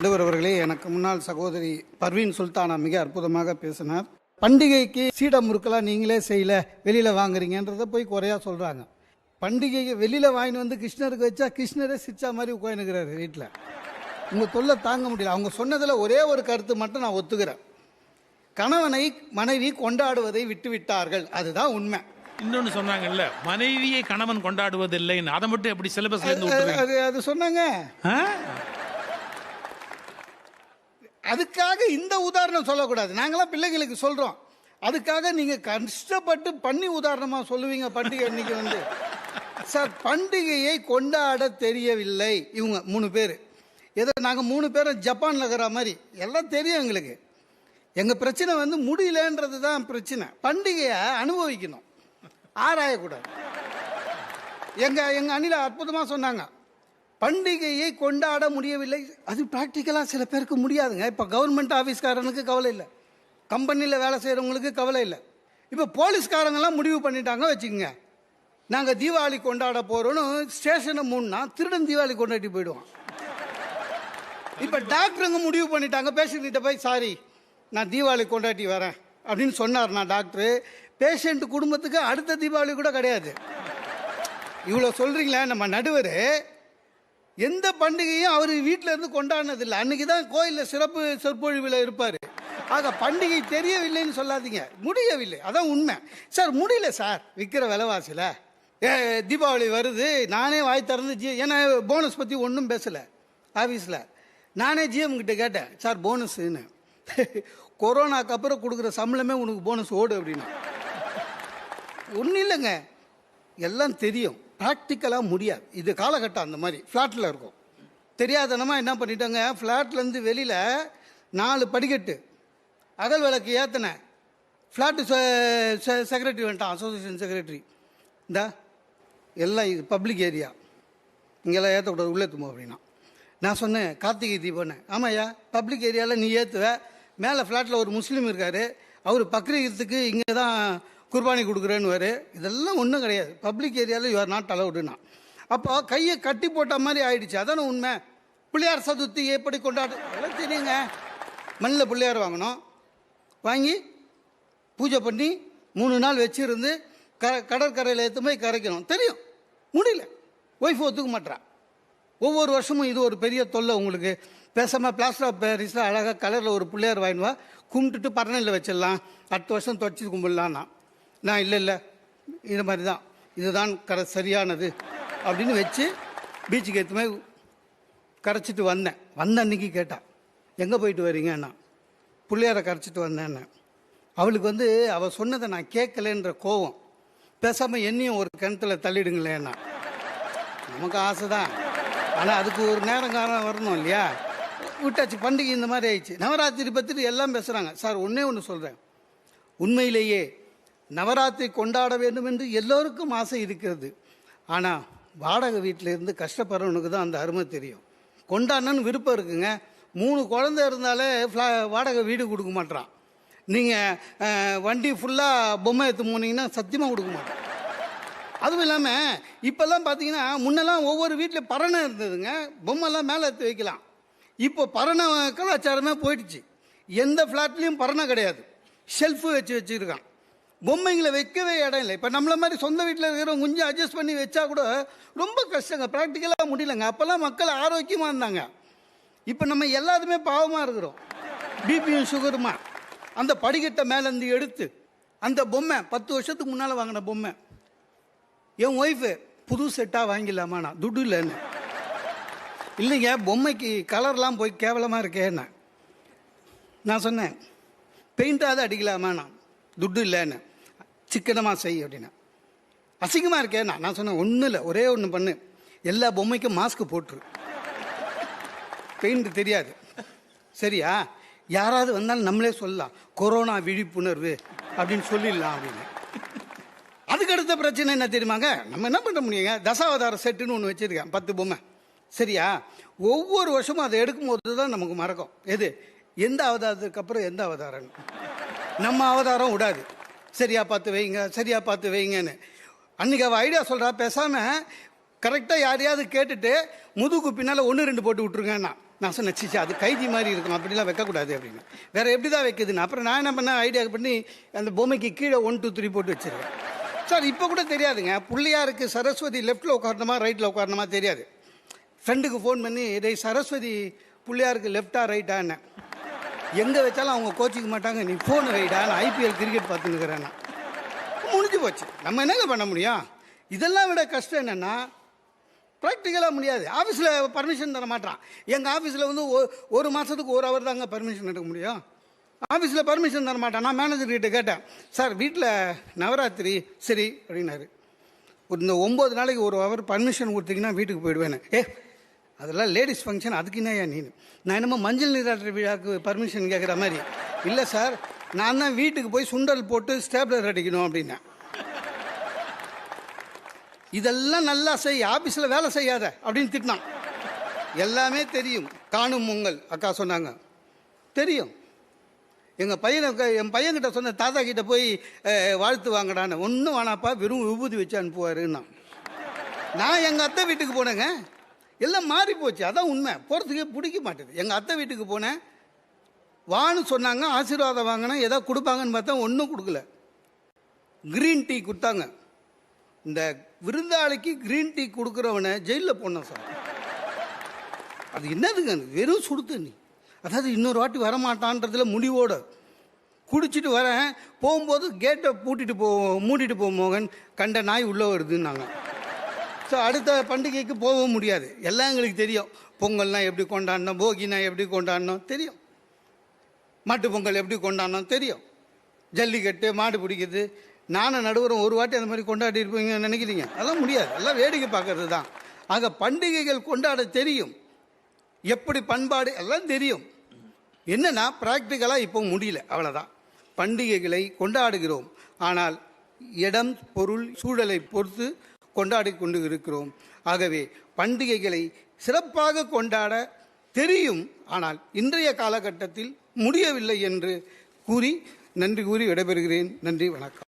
நடுவர் அவர்களே, எனக்கு முன்னாள் சகோதரி பர்வீன் சுல்தானா மிக அற்புதமாக பேசினார். பண்டிகைக்கு சீடை முறுக்கெல்லாம் நீங்களே செய்யல, வெளியில வாங்குறீங்கன்றத போய் குறையா சொல்றாங்க. பண்டிகைக்கு வெளியில வாங்கிட்டு வந்து கிருஷ்ணருக்கு வச்சா கிருஷ்ணரே சிரிச்சா மாதிரி உட்காந்துக்கிறாரு வீட்டில். உங்க தொல்லை தாங்க முடியல. அவங்க சொன்னதில் ஒரே ஒரு கருத்து மட்டும் நான் ஒத்துக்கிறேன். கணவனை மனைவி கொண்டாடுவதை விட்டு விட்டார்கள், அதுதான் உண்மை. இன்னொன்னு சொன்னாங்கல்ல, மனைவியை கணவன் கொண்டாடுவதில்லை, அதை மட்டும் எப்படி சிலபஸ்ல இருந்து அது சொன்னாங்க. அதுக்காக இந்த உதாரணம் சொல்லக்கூடாது. நாங்களாம் பிள்ளைங்களுக்கு சொல்றோம். அதுக்காக நீங்க கஷ்டப்பட்டு பண்ணி உதாரணமா சொல்லுவீங்க. பண்டிகை இன்னைக்கு வந்து சார் பண்டிகையை கொண்டாட தெரியவில்லை இவங்க 3 பேர். ஏதோ நாங்கள் 3 பேரும் ஜப்பான்ல இருக்கிற மாதிரி எல்லாம் தெரியும் எங்களுக்கு. எங்க பிரச்சனை வந்து முடியலன்றது தான் பிரச்சனை. பண்டிகையை அனுபவிக்கணும், ஆராயக்கூடாது. எங்க அணில அற்புதமா சொன்னாங்க, பண்டிகையை கொண்டாட முடியவில்லை. அது ப்ராக்டிக்கலாக சில பேருக்கு முடியாதுங்க. இப்போ கவர்மெண்ட் ஆஃபீஸ்காரனுக்கு கவலை இல்லை, கம்பெனியில் வேலை செய்கிறவங்களுக்கு கவலை இல்லை. இப்போ போலீஸ்காரங்கெல்லாம் முடிவு பண்ணிட்டாங்க வச்சுக்கோங்க, நாங்கள் தீபாவளி கொண்டாட போகிறோன்னு ஸ்டேஷனை மூணுனா திருடன் தீபாவளி கொண்டாடி போயிடுவோம். இப்போ டாக்டருங்க முடிவு பண்ணிட்டாங்க, பேஷண்ட்கிட்ட போய் சாரி நான் தீபாவளி கொண்டாடி வரேன் அப்படின்னு சொன்னார்னா டாக்டரு, பேஷண்ட் குடும்பத்துக்கு அடுத்த தீபாவளி கூட கிடையாது. இவ்வளோ சொல்கிறீங்களே, நம்ம நடுவர் எந்த பண்டிகையும் அவர் வீட்டில் இருந்து கொண்டாடினதில்லை. அன்னைக்கு தான் கோயிலில் சிறப்பு சொற்பொழிவில் இருப்பார். ஆக பண்டிகை தெரியவில்லைன்னு சொல்லாதீங்க, முடியவில்லை, அதான் உண்மை. சார் முடியல சார், விற்கிற விலைவாசியில் தீபாவளி வருது, நானே வாய் திறந்து ஏன்னா போனஸ் பற்றி ஒன்றும் பேசலை ஆஃபீஸில். நானே ஜிஎம் கிட்ட கேட்டேன், சார் போனஸ்ன்னு. கொரோனாக்கு அப்புறம் கொடுக்குற சம்பளமே உனக்கு போனஸ் ஓடு அப்படின்னா. ஒன்றும் இல்லைங்க, எல்லாம் தெரியும், ப்ராக்டிக்கலாக முடியாது. இது காலகட்டம் அந்த மாதிரி. ஃப்ளாட்டில் இருக்கும், தெரியாதனமா என்ன பண்ணிட்டாங்க, ஃப்ளாட்லேருந்து வெளியில் 4 படிக்கட்டு அகல் விளக்கு ஏற்றினேன். ஃப்ளாட்டு செக்ரட்டரி வந்துட்டான், அசோசியேஷன் செக்ரட்டரி, இந்தா எல்லாம் இது பப்ளிக் ஏரியா, இங்கெல்லாம் ஏற்றக்கூடாது, உள்ளே ஏற்றுமோ அப்படின்னா. நான் சொன்னேன் கார்த்திகை தீபம்னு. ஆமாய்யா, பப்ளிக் ஏரியாவில் நீ ஏற்றுவ, மேலே ஃப்ளாட்டில் ஒரு முஸ்லீம் இருக்கார், அவர் பக்ரீத்துக்கு இங்கே தான் குர்பானி கொடுக்குறேன்னு. இதெல்லாம் ஒன்றும் கிடையாது, பப்ளிக் ஏரியாவில் யூ ஆர் நாட் அலவுடுனா. அப்போ கையை கட்டி போட்ட மாதிரி ஆயிடுச்சு. அதான உண்மை. பிள்ளையார் சதுர்த்தி எப்படி கொண்டாடு எல்லாம் தெரியுங்க. மண்ணில் பிள்ளையார் வாங்கணும், வாங்கி பூஜை பண்ணி 3 நாள் வச்சுருந்து கடற்கரையில் எடுத்து போய் கரைக்கணும், தெரியும். முடியல, ஒய்ஃப் ஒத்துக்க மாட்டா. ஒவ்வொரு வருஷமும் இது ஒரு பெரிய தொல்லை உங்களுக்கு. பேசாமல் பிளாஸ்டர் ஆஃப் பேரிஸில் அழகாக கலரில் ஒரு பிள்ளையார் வாங்கினுவா, கும்பிட்டுட்டு பரணையில் வச்சிடலாம், அடுத்த வருஷம் துவச்சி கும்பிடலான்னா. நான் இல்லை இது மாதிரி தான், இதுதான் சரியானது அப்படின்னு வச்சு பீச்சுக்கு எடுத்துமே கரைச்சிட்டு வந்தேன். அன்னைக்கு கேட்டான், எங்கே போயிட்டு வரீங்கன்னா, பிள்ளையாரை கரைச்சிட்டு வந்தேன்னு. அவளுக்கு வந்து அவள் சொன்னதை நான் கேட்கலன்ற கோவம். பேசாமல் என்னையும் ஒரு கிணத்துல தள்ளிடுங்களேன்னா. நமக்கு ஆசை தான், ஆனால் அதுக்கு ஒரு நேரம் காலம் வரணும் இல்லையா. விட்டாச்சு. பண்டிகை இந்த மாதிரி ஆயிடுச்சு. நவராத்திரி பற்றி எல்லாம் பேசுகிறாங்க. சார் ஒன்றே ஒன்று சொல்கிறேன், உண்மையிலேயே நவராத்திரி கொண்டாட வேண்டும் என்று எல்லோருக்கும் ஆசை இருக்கிறது. ஆனால் வாடகை வீட்டில் இருந்து கஷ்டப்படுறவனுக்கு தான் அந்த அருமை தெரியும். கொண்டாடணும்னு விருப்பம் இருக்குங்க. 3 குழந்தை இருந்தாலே வாடகை வீடு கொடுக்க மாட்டான். நீங்கள் வண்டி ஃபுல்லாக பொம்மை எடுத்து போனீங்கன்னா சத்தியமாக கொடுக்க மாட்டான். அதுவும் இல்லாமல் இப்போல்லாம் பார்த்தீங்கன்னா, முன்னெல்லாம் ஒவ்வொரு வீட்டில் பரணை இருந்ததுங்க, பொம்மைலாம் மேலே எடுத்து வைக்கலாம். இப்போ பரணை கலாச்சாரமே போயிடுச்சு. எந்த ஃப்ளாட்லேயும் பரணை கிடையாது, ஷெல்ஃபு வச்சுருக்கான். பொம்மைங்களை வைக்கவே இடம் இல்லை. இப்போ நம்மள மாதிரி சொந்த வீட்டில் இருக்கிறவங்க கொஞ்சம் அட்ஜஸ்ட் பண்ணி வச்சா கூட ரொம்ப கஷ்டங்க, ப்ராக்டிக்கலாக முடியலங்க. அப்போல்லாம் மக்கள் ஆரோக்கியமாக இருந்தாங்க. இப்போ நம்ம எல்லாருமே பாவமாக இருக்கிறோம், பிபியும் சுகருமா. அந்த படிக்கட்டை மேலேருந்து எடுத்து அந்த பொம்மை 10 வருஷத்துக்கு முன்னால் வாங்கின பொம்மை என் ஒய்ஃபு புது செட்டாக வாங்கிடலாமா, நான் துட்டு இல்லைன்னு. இல்லைங்க, பொம்மைக்கு கலர்லாம் போய் கேவலமாக இருக்கேன்னு நான் சொன்னேன். பெயிண்டாவது அடிக்கலாமா, நான் துட்டு இல்லைன்னு. சிக்கனமாக செய் அப்படின்னா. அசிங்கமாக இருக்கேன்னா நான் சொன்னேன், ஒன்றும் இல்லை, ஒரே ஒன்று பண்ணு, எல்லா பொம்மைக்கும் மாஸ்க் போட்டுரு, பெயிண்ட் தெரியாது, சரியா? யாராவது வந்தாலும் நம்மளே சொல்லலாம், கொரோனா விழிப்புணர்வு அப்படின்னு சொல்லிடலாம் அப்படின்னு. அதுக்கு அடுத்த பிரச்சனை என்ன தெரியுமாங்க, நம்ம என்ன பண்ண முடியுங்க, தசாவதார செட்டுன்னு ஒன்று வச்சுருக்கேன், 10 பொம்மை, சரியா? ஒவ்வொரு வருஷமும் அதை எடுக்கும்போது தான் நமக்கு மறக்கும், எது எந்த அவதாரத்துக்கு அப்புறம் எந்த அவதாரம். நம்ம அவதாரம் விடாது, சரியா பார்த்து வைங்க, சரியா பார்த்து வைங்கன்னு. அன்றைக்கி அவள் ஐடியா சொல்கிறா, பேசாமல் கரெக்டாக யாரையாவது கேட்டுட்டு முதுகு பின்னால் 1 2 போட்டு விட்ருங்கன்னா, நான் சொன்னேன், சிச்சி அது கைதி மாதிரி இருக்கும், அப்படிலாம் வைக்கக்கூடாது அப்படின்னு. வேற எப்படி தான் வைக்குதுன்னு அப்புறம் நான் என்ன பண்ணேன், ஐடியா பண்ணி அந்த பொம்மைக்கு கீழே 1 2 3 போட்டு வச்சிருக்கேன். சார் இப்போ கூட தெரியாதுங்க, பிள்ளையாருக்கு சரஸ்வதி லெஃப்டில் உட்காரணுமா ரைட்டில் உட்காரணுமா தெரியாது. ஃப்ரெண்டுக்கு ஃபோன் பண்ணி, டேய் சரஸ்வதி பிள்ளையாருக்கு லெஃப்டா ரைட்டான்னு, எங்கே வச்சாலும் அவங்க கோச்சிக்க மாட்டாங்க, நீ ஃபோன் ரைட்டா, நான் ஐபிஎல் கிரிக்கெட் பார்த்துன்னுக்கிறேன்னா முடிஞ்சு போச்சு. நம்ம என்னங்க பண்ண முடியும்? இதெல்லாம் விட கஷ்டம் என்னென்னா, ப்ராக்டிக்கலாக முடியாது. ஆஃபீஸில் பர்மிஷன் தர மாட்டான். எங்கள் ஆஃபீஸில் வந்து ஒரு மாதத்துக்கு 1 ஹவர் தாங்க பர்மிஷன் எடுக்க முடியும். ஆஃபீஸில் பர்மிஷன் தர மாட்டான். நான் மேனேஜர்கிட்ட கேட்டேன், சார் வீட்டில் நவராத்திரி, சரி அப்படின்னாரு. இந்த 9 நாளைக்கு 1 ஹவர் பர்மிஷன் கொடுத்தீங்கன்னா வீட்டுக்கு போயிடுவேன்னு. அதெல்லாம் லேடிஸ் ஃபங்க்ஷன், அதுக்கு என்னையா நீ? நான் என்னமோ மஞ்சள் நீராட்டு விழாவுக்கு பர்மிஷன் கேட்குற மாதிரி. இல்லை சார், நான் தான் வீட்டுக்கு போய் சுண்டல் போட்டு ஸ்டேப்லர் அடிக்கணும் அப்படின்னேன். இதெல்லாம் நல்லா செய், ஆஃபீஸில் வேலை செய்யாத அப்படின்னு திட்டினான். எல்லாமே தெரியும். காணும் பொங்கல் அக்கா சொன்னாங்க, தெரியும். என் பையன்கிட்ட சொன்ன, தாத்தா கிட்ட போய் வாழ்த்து வாங்கடான்னு. ஒன்றும் வேணாப்பா, வெறும் விபூதி வச்சு அனுப்புவாருன்னா. நான் எங்கள் அத்தை வீட்டுக்கு போனேங்க, எல்லாம் மாறி போச்சு. அதான் உண்மை. போகிறதுக்கே பிடிக்க மாட்டேது. எங்கள் அத்தை வீட்டுக்கு போனேன், வான்னு சொன்னாங்க, ஆசீர்வாதம் வாங்கினேன், ஏதோ கொடுப்பாங்கன்னு பார்த்தா ஒன்றும் கொடுக்கல. க்ரீன் டீ கொடுத்தாங்க. இந்த விருந்தாளிக்கு க்ரீன் டீ கொடுக்குறவனை ஜெயிலில் போனோம் சார். அது என்னதுங்க, வெறும் சுடு தண்ணி. அதாவது இன்னொரு வாட்டி வரமாட்டான்றதுல முடிவோடு குடிச்சிட்டு வரேன். போகும்போது கேட்டை மூடிட்டு போ மோகன், கண்ட நாய் உள்ளே வருதுன்னாங்க. ஸோ அடுத்த பண்டிகைக்கு போகவும் முடியாது. எல்லாம் எங்களுக்கு தெரியும். பொங்கல்னால் எப்படி கொண்டாடணும், போகினா எப்படி கொண்டாடணும் தெரியும், மாட்டு பொங்கல் எப்படி கொண்டாடணும் தெரியும், ஜல்லிக்கட்டு, மாடு பிடிக்கிறது. நானும் நடுவரும் ஒரு வாட்டி அந்த மாதிரி கொண்டாடி இருப்பீங்கன்னு நினைக்கிறீங்க? அதெல்லாம் முடியாது. எல்லாம் வேடிக்கை பார்க்கறது தான். ஆக பண்டிகைகள் கொண்டாட தெரியும், எப்படி பண்பாடு எல்லாம் தெரியும். என்னன்னா ப்ராக்டிக்கலாக இப்போ முடியல, அவ்வளோதான். பண்டிகைகளை கொண்டாடுகிறோம், ஆனால் இடம், பொருள், சூழலை பொறுத்து கொண்டாடி கொண்டு இருக்கிறோம். ஆகவே பண்டிகைகளை சிறப்பாக கொண்டாட தெரியும், ஆனால் இன்றைய காலகட்டத்தில் முடியவில்லை என்று கூறி நன்றி கூறி விடைபெறுகிறேன். நன்றி, வணக்கம்.